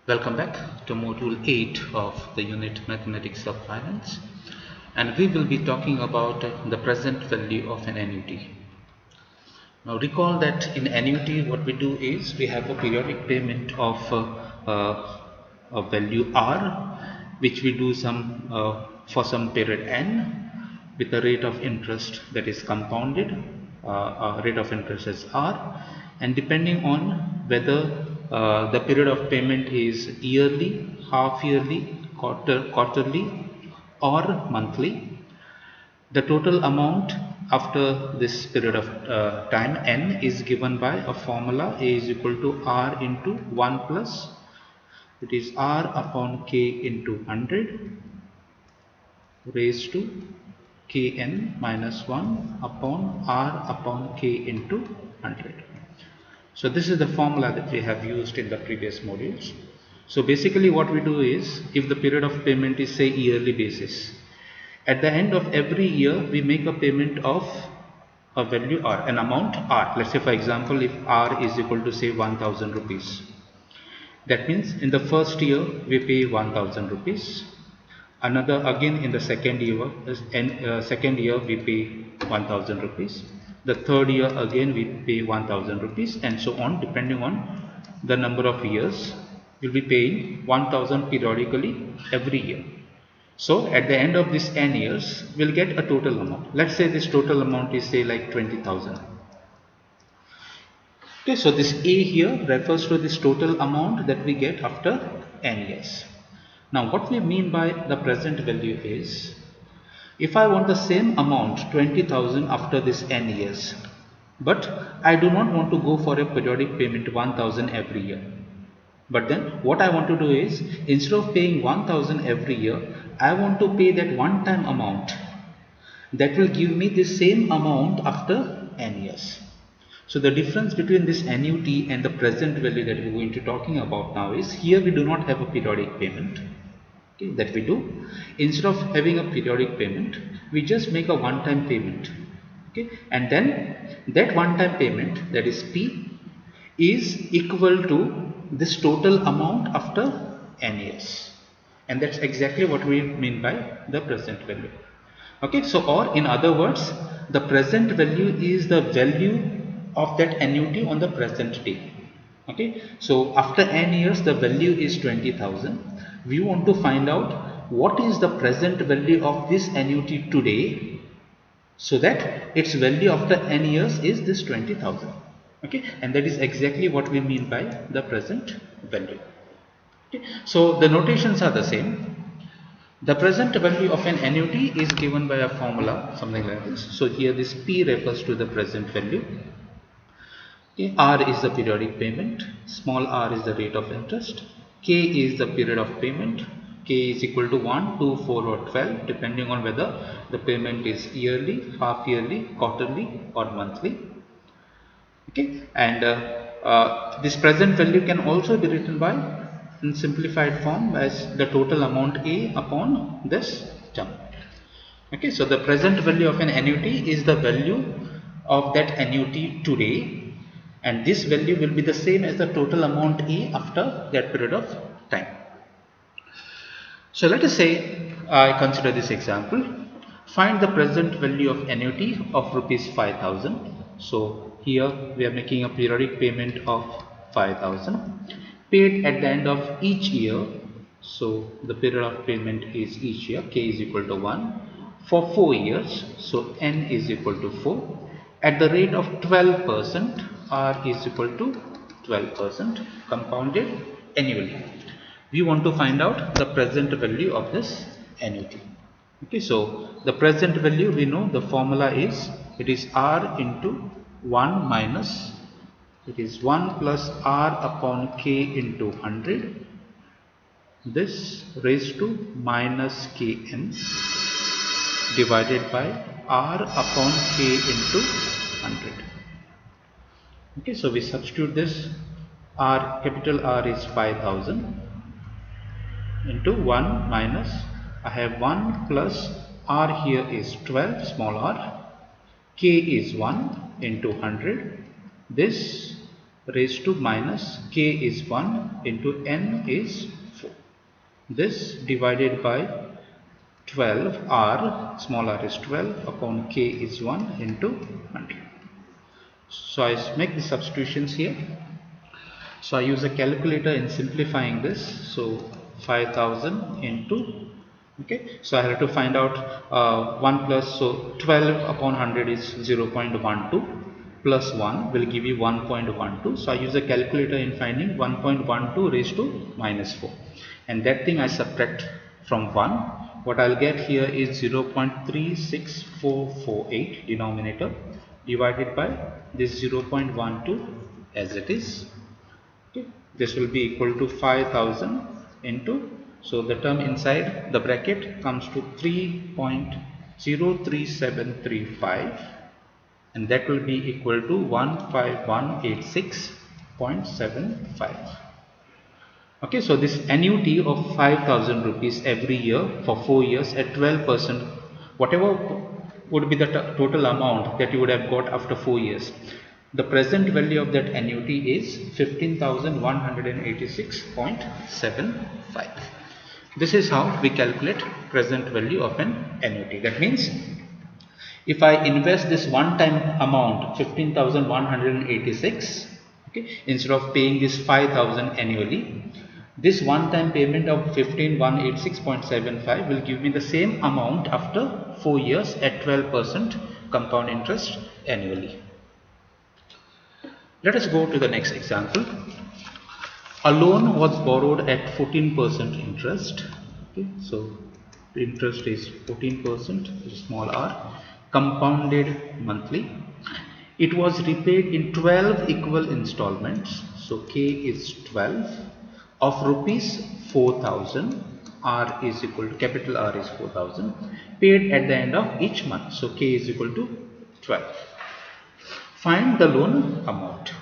Welcome back to Module 8 of the unit Mathematics of Finance, and we will be talking about the present value of an annuity. Now recall that in annuity what we do is we have a periodic payment of a value R, which we do for some period n with a rate of interest that is compounded, rate of interest is R, and depending on whether the period of payment is yearly, half yearly, quarterly or monthly, the total amount after this period of time n is given by a formula A is equal to R into 1 plus, it is R upon K into 100 raised to Kn minus 1 upon R upon K into 100. So this is the formula that we have used in the previous modules. So basically what we do is, if the period of payment is say yearly basis, at the end of every year we make a payment of a value R, an amount R. Let's say for example, if R is equal to say 1000 rupees, that means in the first year we pay 1000 rupees, another again in the second year we pay 1000 rupees, the third year again we pay 1000 rupees, and so on, depending on the number of years. We'll be paying 1000 periodically every year. So at the end of this n years we'll get a total amount. Let's say this total amount is say like 20,000. Okay, so this A here refers to this total amount that we get after n years. Now what we mean by the present value is, if I want the same amount 20,000 after this n years, but I do not want to go for a periodic payment 1000 every year. But then what I want to do is, instead of paying 1000 every year, I want to pay that one time amount that will give me the same amount after n years. So the difference between this annuity and the present value that we are going to talking about now is, here we do not have a periodic payment, okay, that we do. Instead of having a periodic payment, we just make a one time payment, okay, and then that one time payment, that is P, is equal to this total amount after n years, and that's exactly what we mean by the present value. Okay, so or in other words, the present value is the value of that annuity on the present day. Okay, so after n years the value is 20,000. We want to find out what is the present value of this annuity today, so that its value after n years is this 20,000. Okay, and that is exactly what we mean by the present value. Okay, so the notations are the same. The present value of an annuity is given by a formula something like this. So here this P refers to the present value. Okay, R is the periodic payment, small r is the rate of interest, K is the period of payment. K is equal to 1, 2, 4 or 12, depending on whether the payment is yearly, half yearly, quarterly or monthly. Okay, and this present value can also be written by in simplified form as the total amount A upon this term. Okay, so the present value of an annuity is the value of that annuity today, and this value will be the same as the total amount A after that period of time. So let us say I consider this example. Find the present value of annuity of rupees 5,000. So here we are making a periodic payment of 5,000 paid at the end of each year. So the period of payment is each year, K is equal to 1 for 4 years. So N is equal to 4 at the rate of 12%. R is equal to 12% compounded annually. We want to find out the present value of this annuity. Okay, so the present value, we know the formula is, it is R into 1 minus, it is 1 plus R upon K into 100, this raised to minus Kn divided by R upon K into 100. Okay, so we substitute this. R, capital R is 5,000 into 1 minus, I have 1 plus R here is 12, small r, K is 1 into 100, this raised to minus k is 1 into n is 4. This divided by 12 r, small r is 12 upon k is 1 into 100. So I make the substitutions here. So I use a calculator in simplifying this. So 5000 into, okay, so I have to find out 1 plus, so 12 upon 100 is 0.12 plus 1 will give you 1.12. So I use a calculator in finding 1.12 raised to minus 4, and that thing I subtract from 1. What I'll get here is 0.36448 denominator divided by this 0.12 as it is. Okay. This will be equal to 5000 into, so the term inside the bracket comes to 3.03735, and that will be equal to 15186.75. Okay, so this annuity of 5000 rupees every year for 4 years at 12%, whatever would be the total amount that you would have got after 4 years. The present value of that annuity is 15,186.75. This is how we calculate present value of an annuity. That means if I invest this one time amount 15,186, okay, instead of paying this 5,000 annually, this one time payment of 15,186.75 will give me the same amount after 4 years at 12% compound interest annually. Let us go to the next example. A loan was borrowed at 14% interest. Okay, so the interest is 14%, small r, compounded monthly. It was repaid in 12 equal installments. So k is 12 of rupees 4,000. R is equal to, capital R is 4,000, paid at the end of each month. So k is equal to 12. Find the loan amount.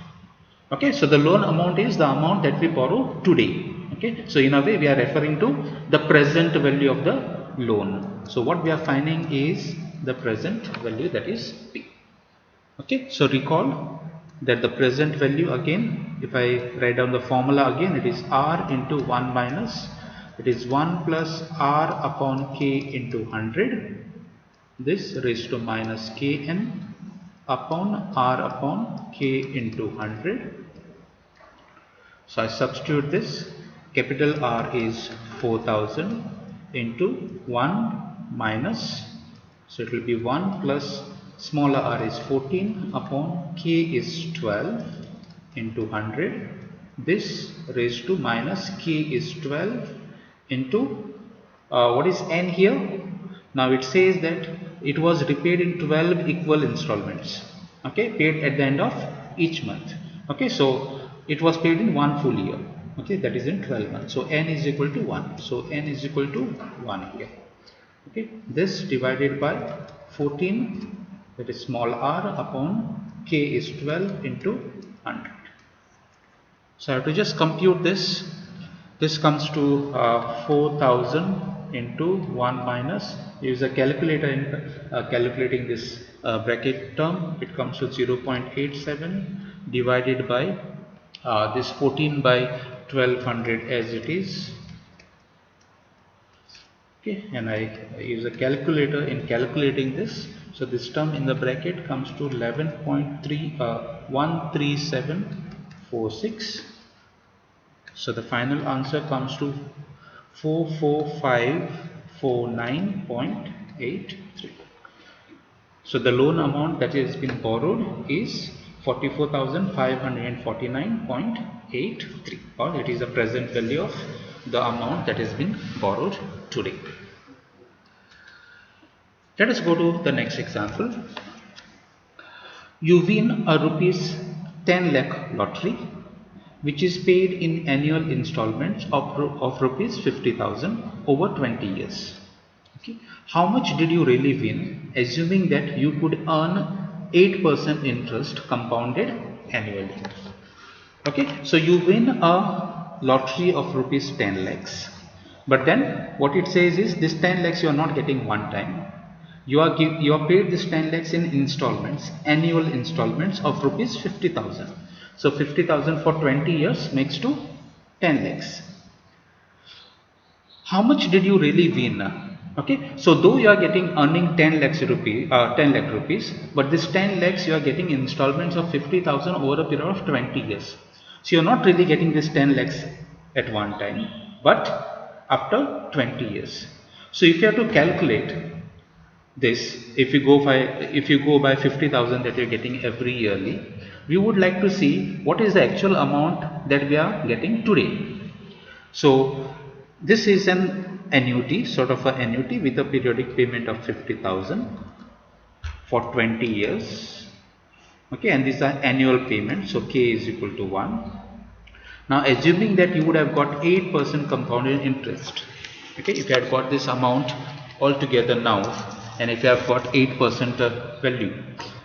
Okay, so the loan amount is the amount that we borrow today. Okay, so in a way we are referring to the present value of the loan. So what we are finding is the present value, that is P. Okay, so recall that the present value, again if I write down the formula again, it is R into 1 minus, it is 1 plus R upon K into 100, this raised to minus Kn upon R upon K into 100. So I substitute this. Capital R is 4,000 into 1 minus, so it will be 1 plus smaller r is 14 upon K is 12 into 100. This raised to minus K is 12 into what is n here? Now it says that it was repaid in 12 equal installments. Okay, paid at the end of each month. Okay, so it was paid in one full year. Okay, that is in 12 months. So n is equal to 1. So n is equal to 1 here. Okay, this divided by 14, that is small r, upon K is 12 into 100. So I have to just compute this. This comes to 4,000 into 1 minus, use a calculator in calculating this bracket term, it comes to 0.87 divided by this 14 by 1200 as it is. Okay, and I use a calculator in calculating this. So this term in the bracket comes to 11.13746. So the final answer comes to 44549.83. So the loan amount that has been borrowed is 44,549.83, or it is the present value of the amount that has been borrowed today. Let us go to the next example. You win a rupees 10 lakh lottery, which is paid in annual installments of rupees 50,000 over 20 years. Okay. How much did you really win, assuming that you could earn 8% interest compounded annually? Okay, so you win a lottery of rupees 10 lakhs, but then what it says is this 10 lakhs you are not getting one time. You are paid this 10 lakhs in installments, annual installments of rupees 50,000. So 50,000 for 20 years makes to 10 lakhs. How much did you really win? Okay, so though you are getting earning 10 lakhs rupees, 10 lakh rupees, but this 10 lakhs you are getting installments of 50,000 over a period of 20 years. So you're not really getting this 10 lakhs at one time, but after 20 years. So if you have to calculate this, if you go by 50,000 that you're getting every yearly, we would like to see what is the actual amount that we are getting today. So this is an annuity, sort of an annuity with a periodic payment of 50,000 for 20 years. Okay, and these are annual payments, so K is equal to 1. Now assuming that you would have got 8% compounded interest. Okay, if you had got this amount altogether now, and if you have got 8% value,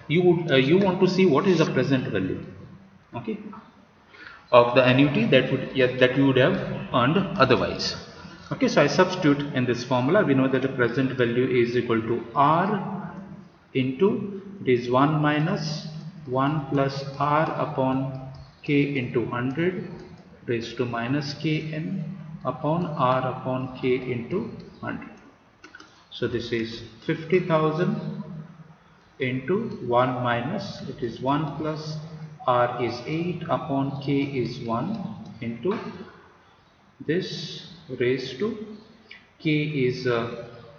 you want to see what is the present value, okay, of the annuity that you would have earned otherwise. Okay, so I substitute in this formula. We know that the present value is equal to R into, it is 1 minus 1 plus R upon K into 100 raised to minus Kn upon R upon K into 100. So this is 50,000 into 1 minus, it is 1 plus R is 8 upon K is 1 into this raised to K is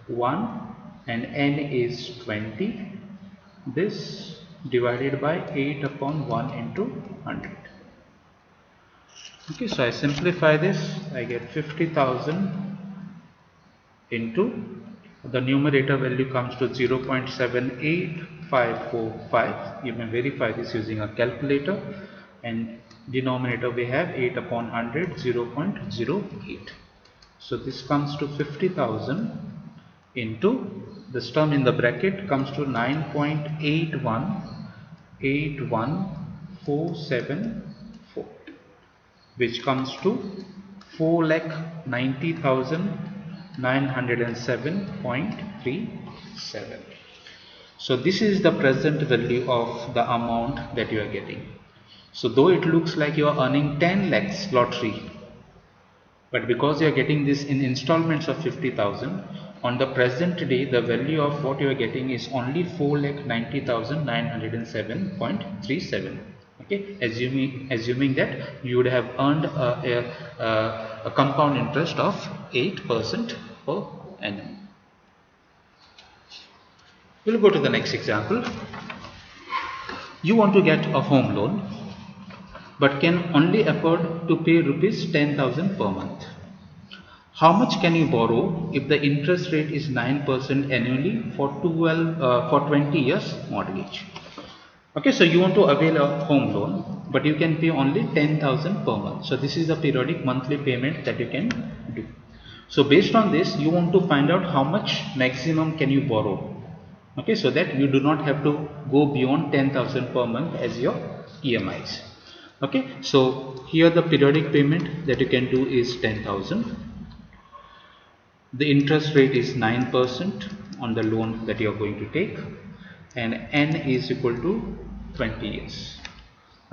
1 and N is 20, this divided by 8 upon 1 into 100. Okay, so I simplify this, I get 50,000 into, the numerator value comes to 0.78545. You may verify this using a calculator, and denominator we have 8 upon 100, 0.08. So this comes to 50,000 into, this term in the bracket comes to 9.81814744, which comes to 4,90,907.37. So this is the present value of the amount that you are getting. So though it looks like you are earning 10 lakhs lottery, but because you are getting this in installments of 50,000, on the present day the value of what you are getting is only 4,90,907.37. Okay, assuming that you would have earned a compound interest of 8% per annum. We'll go to the next example. You want to get a home loan, but can only afford to pay rupees 10,000 per month. How much can you borrow if the interest rate is 9% annually for 20 years mortgage? Okay, so you want to avail a home loan, but you can pay only 10,000 per month. So this is the periodic monthly payment that you can do. So based on this, you want to find out how much maximum can you borrow. Okay, so that you do not have to go beyond 10,000 per month as your EMIs. Okay, so here the periodic payment that you can do is 10,000. The interest rate is 9% on the loan that you are going to take, and N is equal to 20 years.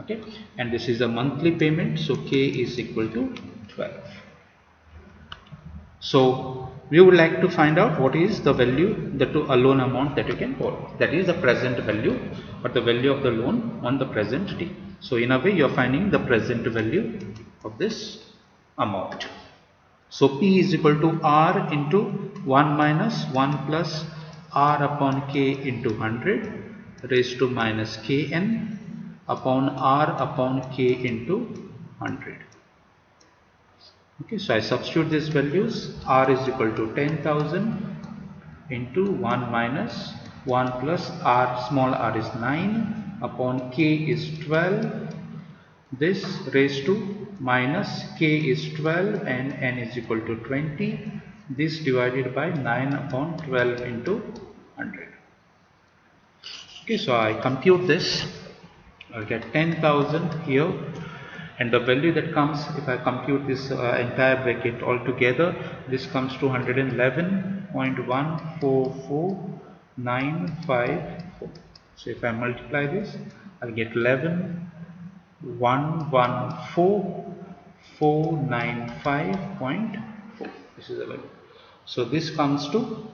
Okay, and this is a monthly payment, so K is equal to 12. So we would like to find out what is the value, the loan amount that you can borrow. That is the present value, or the value of the loan on the present day. So in a way you are finding the present value of this amount. So P is equal to R into 1 minus 1 plus R upon K into 100 raised to minus Kn upon R upon K into 100. Okay, so I substitute these values. R is equal to 10,000 into 1 minus 1 plus R, small r is 9 upon K is 12. This raised to minus K is 12 and N is equal to 20. This divided by 9 upon 12 into 100. Okay, so I compute this. I'll get 10,000 here, and the value that comes, if I compute this entire bracket altogether, this comes to 111.144954. So if I multiply this, I'll get 11 114,495.4. This is the value. So this comes to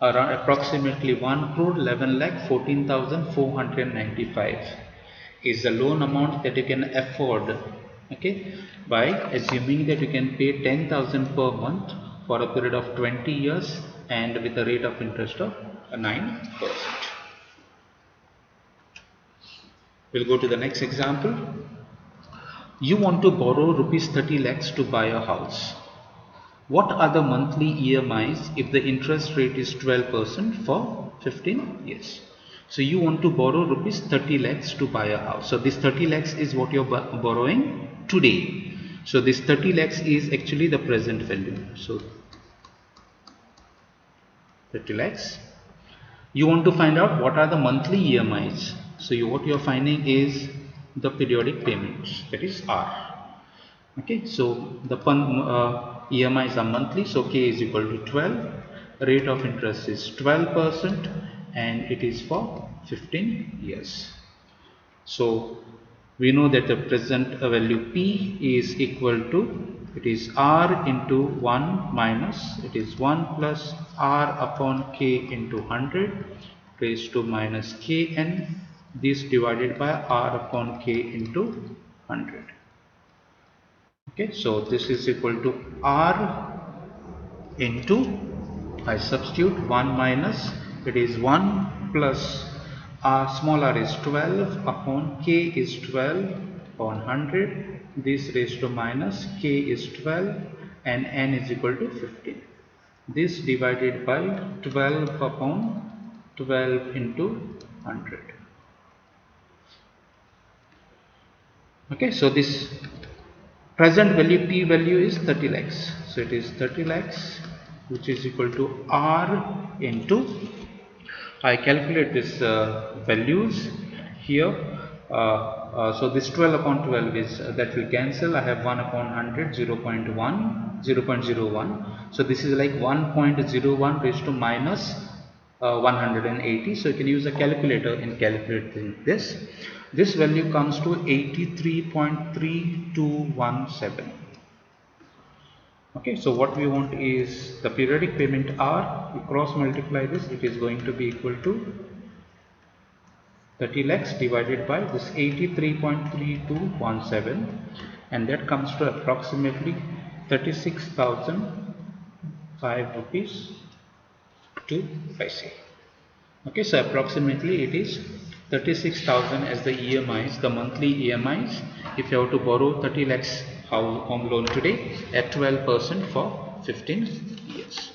around approximately 1 crore 11 lakh 14,495 is the loan amount that you can afford, okay, by assuming that you can pay 10,000 per month for a period of 20 years and with a rate of interest of 9%. We'll go to the next example. You want to borrow rupees 30 lakhs to buy a house. What are the monthly EMIs if the interest rate is 12% for 15 years? So you want to borrow rupees 30 lakhs to buy a house. So this 30 lakhs is what you're borrowing today. So this 30 lakhs is actually the present value. So 30 lakhs. You want to find out what are the monthly EMIs. So what you're finding is the periodic payments, that is R. Okay, so the EMIs are monthly, so K is equal to 12, rate of interest is 12% and it is for 15 years. So we know that the present value P is equal to, it is R into 1 minus, it is 1 plus R upon K into 100 raised to minus Kn, this divided by R upon K into 100. Okay, so this is equal to R into, I substitute 1 minus, it is 1 plus R, small r is 12 upon K is 12 upon 100, this raised to minus K is 12 and N is equal to 15. This divided by 12 upon 12 into 100. Okay, so this present value P value is 30 lakhs. So it is 30 lakhs which is equal to R into, I calculate this values here. So this 12 upon 12 is that will cancel. I have 1 upon 100, 0.01. So this is like 1.01 raised to minus 180. So you can use a calculator in calculating this. This value comes to 83.3217. Okay, so what we want is the periodic payment R. We cross multiply this, it is going to be equal to 30 lakhs divided by this 83.3217, and that comes to approximately 36,005 rupees to paise. Okay, so approximately it is 36,000 as the EMIs, the monthly EMIs, if you have to borrow 30 lakhs home loan today at 12% for 15 years.